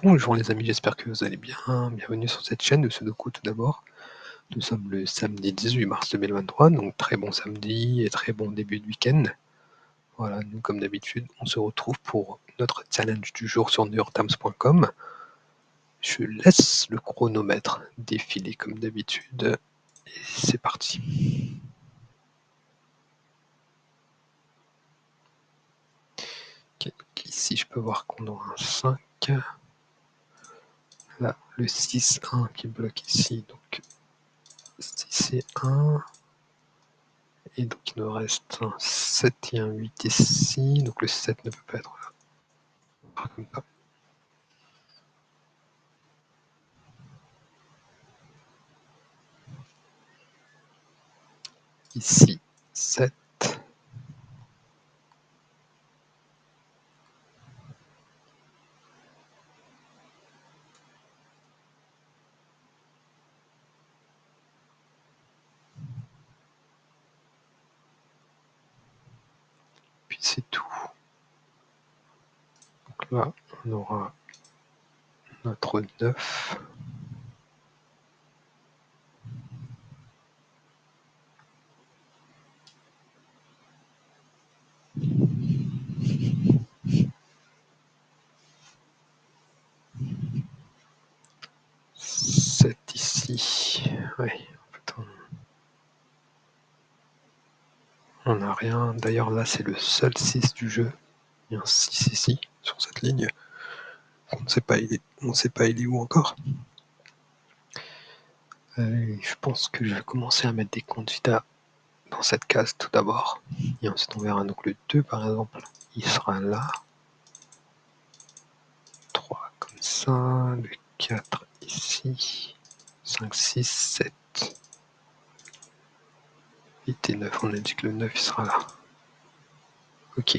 Bonjour les amis, j'espère que vous allez bien. Bienvenue sur cette chaîne de Sudoku tout d'abord. Nous sommes le samedi 18 mars 2023, donc très bon samedi et très bon début de week-end. Voilà, nous comme d'habitude, on se retrouve pour notre challenge du jour sur NewYorkTimes.com. Je laisse le chronomètre défiler comme d'habitude et c'est parti. Okay, ici je peux voir qu'on aura un 5. Là, le 6-1 qui bloque ici, donc 6 et 1. Et donc il nous reste un 7 et un 8 ici, donc le 7 ne peut pas être là. Comme ça. Ici, 7. Puis c'est tout. Donc là, on aura notre 9. Ici. Ouais, en fait, on n'a rien. D'ailleurs, là, c'est le seul 6 du jeu. Il y a un 6 ici, sur cette ligne. On ne sait pas, il est où encore. Je pense que je vais commencer à mettre des candidats dans cette case tout d'abord. Et ensuite, on verra. Donc le 2, par exemple, il sera là. 3 comme ça. Le 4 ici. 5, 6, 7. 8 et 9, on a dit que le 9 il sera là. Ok.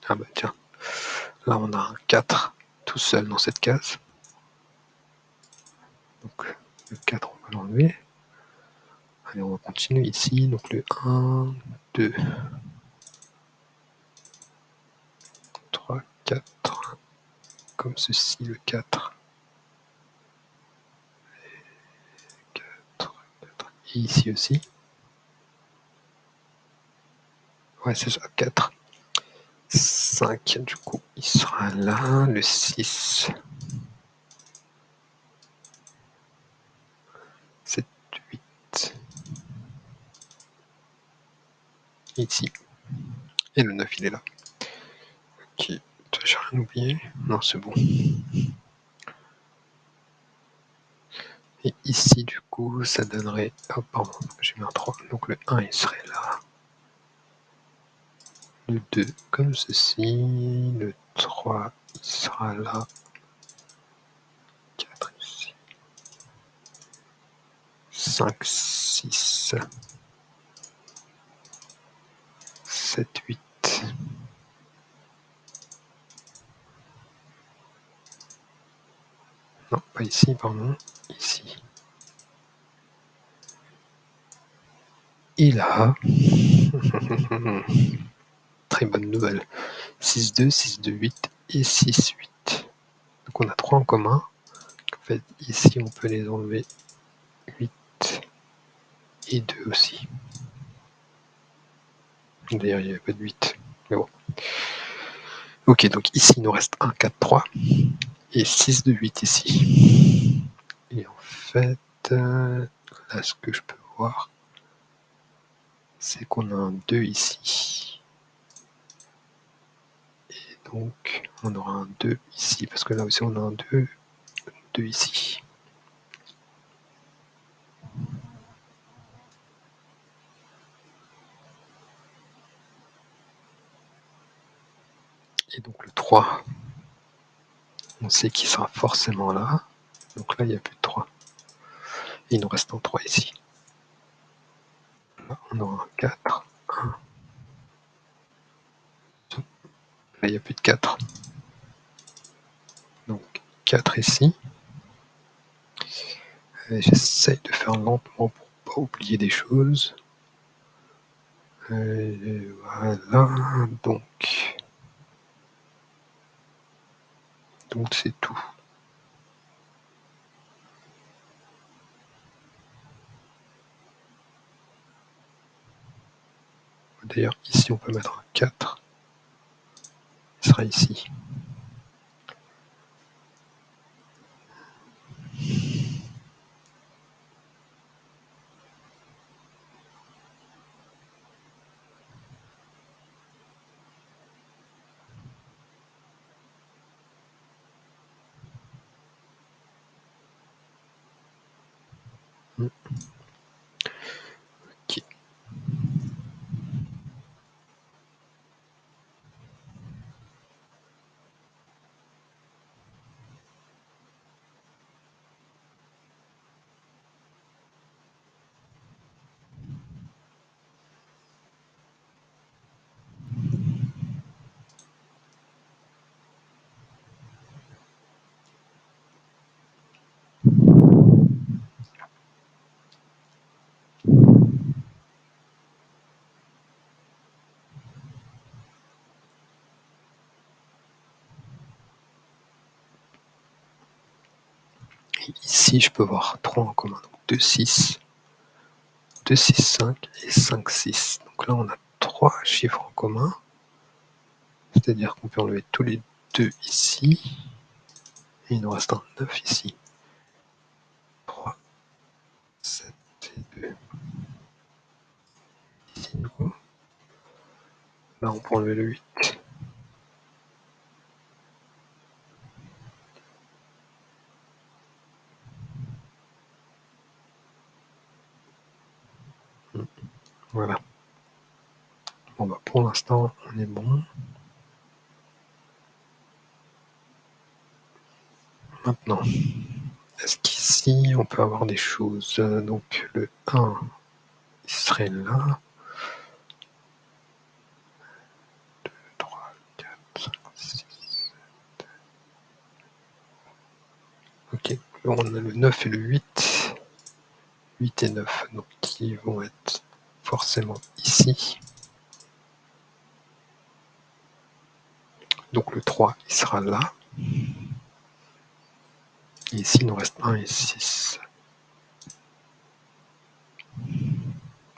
Ah bah tiens. Là on a un 4 tout seul dans cette case. Donc le 4 on va l'enlever. Allez, on va continuer ici. Donc le 1, 2, 3, 4. Comme ceci, le 4. 4, 4. Et ici aussi. Ouais, c'est ça, 4. 5, du coup, il sera là. Le 6. 7, 8. Ici. Et le 9, il est là. Ok. J'ai rien oublié. Non, c'est bon. Et ici, du coup, ça donnerait... Oh, pardon, j'ai mis un 3. Donc le 1, il serait là. Le 2, comme ceci. Le 3, il sera là. 4 ici. 5, 6. 7, 8. Non, pas ici, pardon. Ici. Et là... Très bonne nouvelle. 6, 2, 6, 2, 8 et 6, 8. Donc on a 3 en commun. En fait, ici, on peut les enlever. 8 et 2 aussi. D'ailleurs, il n'y avait pas de 8. Mais bon. Ok, donc ici, il nous reste 1, 4, 3. Et 6 de 8 ici. Et en fait, là, ce que je peux voir, c'est qu'on a un 2 ici. Et donc, on aura un 2 ici. Parce que là aussi, on a un 2. 2 ici. Et donc le 3, on sait qu'il sera forcément là. Donc là, il n'y a plus de 3. Et il nous reste un 3 ici. Là, on aura un 4. 1. Là, il n'y a plus de 4. Donc 4 ici. J'essaye de faire lentement pour ne pas oublier des choses. Voilà, donc c'est tout. D'ailleurs, ici, on peut mettre un 4. Il sera ici. Ok. Et ici, je peux voir 3 en commun. Donc 2, 6, 2, 6, 5 et 5, 6. Donc là, on a 3 chiffres en commun. C'est-à-dire qu'on peut enlever tous les 2 ici. Et il nous reste un 9 ici. 3, 7 et 2. Ici, du coup. Là, on peut enlever le 8. Voilà. Bon, bah, pour l'instant, on est bon. Maintenant, est-ce qu'ici, on peut avoir des choses? Donc, le 1, il serait là. 3, 4, 5, 6. Ok, on a le 9 et le 8. 8 et 9, donc qui vont être forcément ici. Donc le 3, il sera là. Et ici, il nous reste 1 et 6.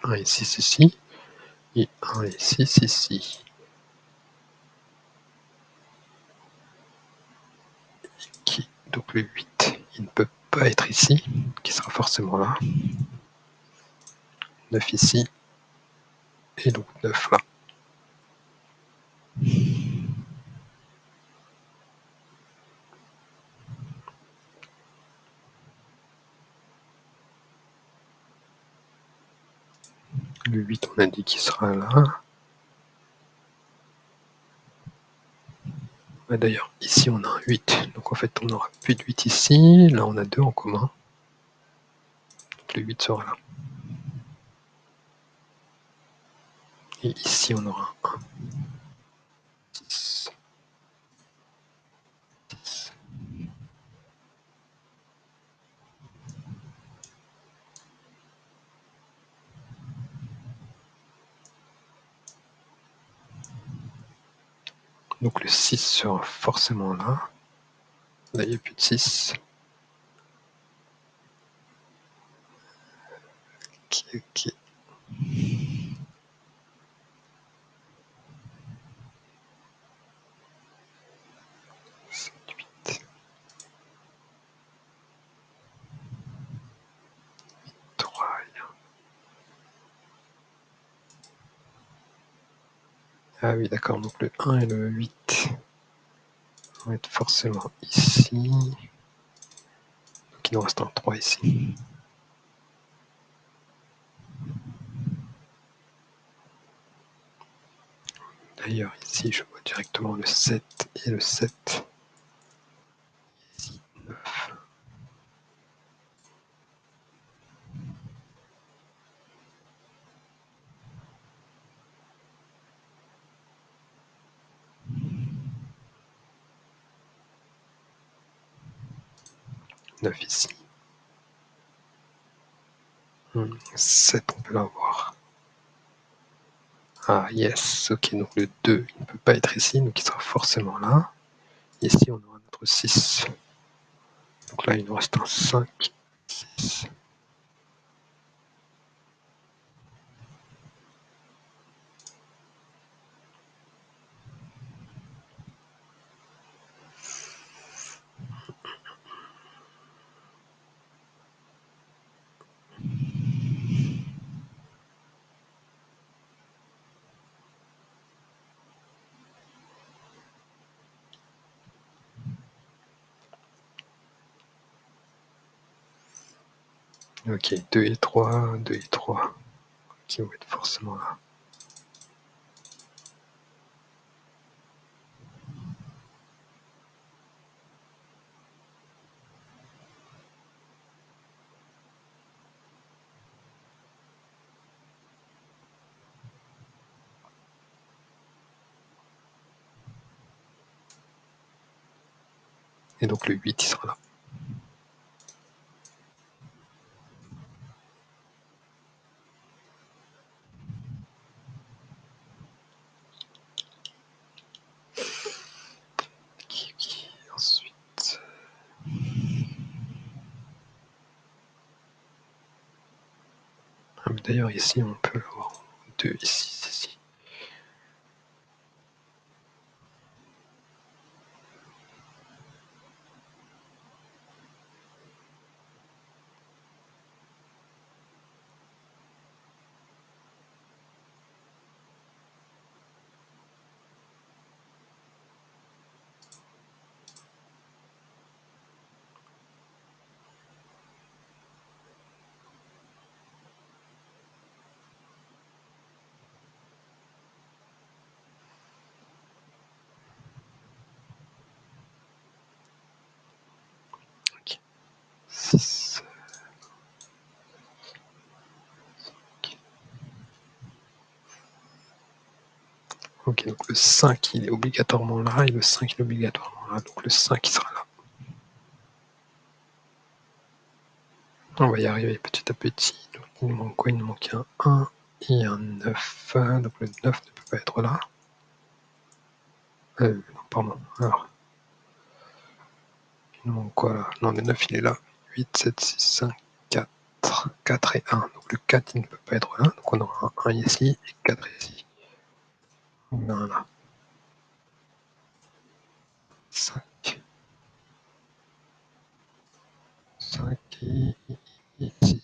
1 et 6 ici. Et 1 et 6 ici. Qui, donc le 8, il ne peut pas être ici, qui sera forcément là. 9 ici. Et donc 9 là. Le 8, on a dit qu'il sera là. D'ailleurs, ici, on a un 8. Donc en fait, on n'aura plus de 8 ici. Là, on a 2 en commun. Donc le 8 sera là. Et ici, on aura un 1. 6. 6. Donc le 6 sera forcément là. Là, il n'y a plus de 6. Ok. 7, 8. 3. Ah oui, d'accord. Donc le 1 et le 8 vont être forcément ici. Donc il nous reste un 3 ici. D'ailleurs, ici, je vois directement le 7 et le 7. Ici, 9. 9 ici. 7, on peut l'avoir. Ah, yes. Ok, donc le 2, il ne peut pas être ici, donc il sera forcément là. Ici, on aura notre 6. Donc là, il nous reste un 5, 6. Ok, 2 et 3, 2 et 3, qui vont être forcément là. Et donc le 8, il sera là. Ensuite. Ah, d'ailleurs, ici, on peut avoir 2 ici. Ok. 6. Ok, donc le 5, il est obligatoirement là, et le 5, il est obligatoirement là. Donc le 5, il sera là. On va y arriver petit à petit. Donc il nous manque quoi? Il nous manque un 1 et un 9. Donc le 9 ne peut pas être là. Non, pardon. Alors, il nous manque quoi là? Non, le 9, il est là. 8, 7, 6, 5, 4. 4 et 1. Donc le 4, il ne peut pas être là. Donc on aura un 1 ici et 4 ici. Voilà. 5. 5 ici.